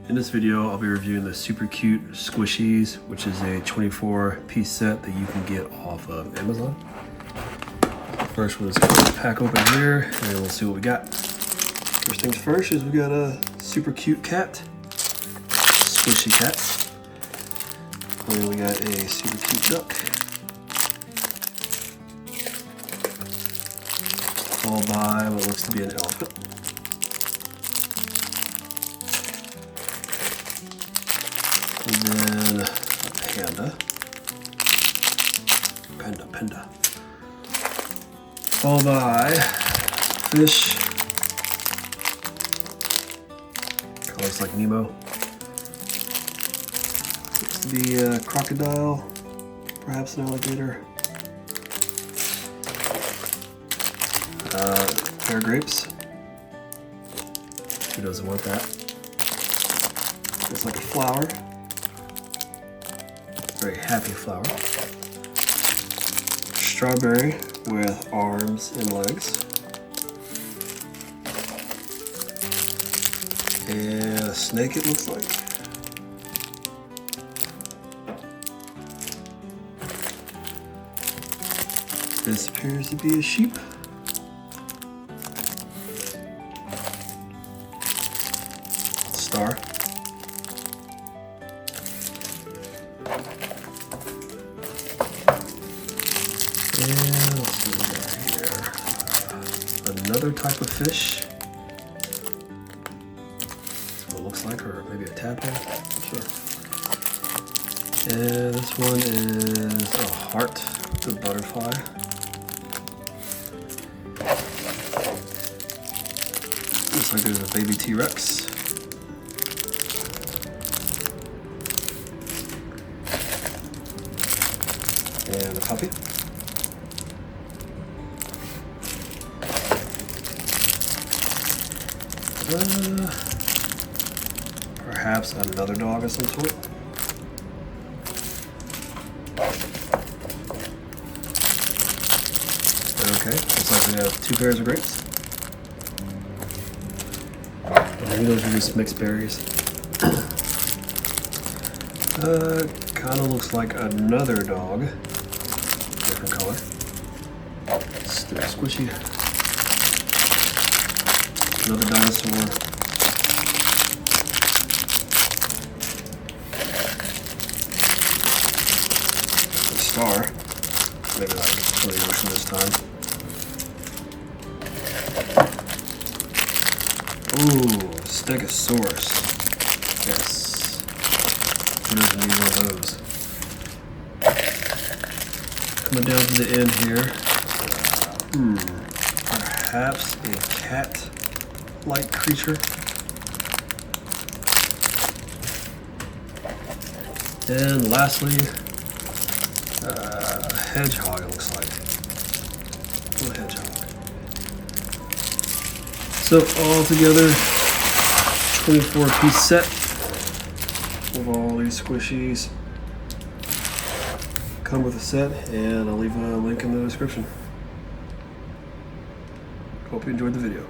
In this video, I'll be reviewing the super cute Squishies, which is a 24-piece set that you can get off of Amazon. First, we'll just cut the pack open here, and then we'll see what we got. First things first is we got a super cute cat, squishy cat. And then we got a super cute duck, followed by what looks to be an elephant. And then a panda. Panda. Followed by fish. Kind of looks like Nemo. Looks to be a crocodile, perhaps an alligator. Pear grapes. Who doesn't want that? Looks like a flower. Very happy flower. Strawberry with arms and legs. And a snake, it looks like. This appears to be a sheep. Star. And let's see what we got here. Another type of fish. That's what it looks like, or maybe a tadpole. Not sure. And this one is a heart, the butterfly. Looks like there's a baby T-Rex. And a puppy. Perhaps another dog of some sort. Okay, looks like we have 2 pairs of grapes. I think those are just mixed berries. Kind of looks like another dog. Different color. Still squishy. Another dinosaur. A star. Maybe like from the ocean this time. Ooh, Stegosaurus. Yes. Who doesn't need one of those? Coming down to the end here. Perhaps a cat-like creature. And lastly, a hedgehog, it looks like. A little hedgehog. So all together, 24-piece set of all these squishies. Come with a set, and I'll leave a link in the description. Hope you enjoyed the video.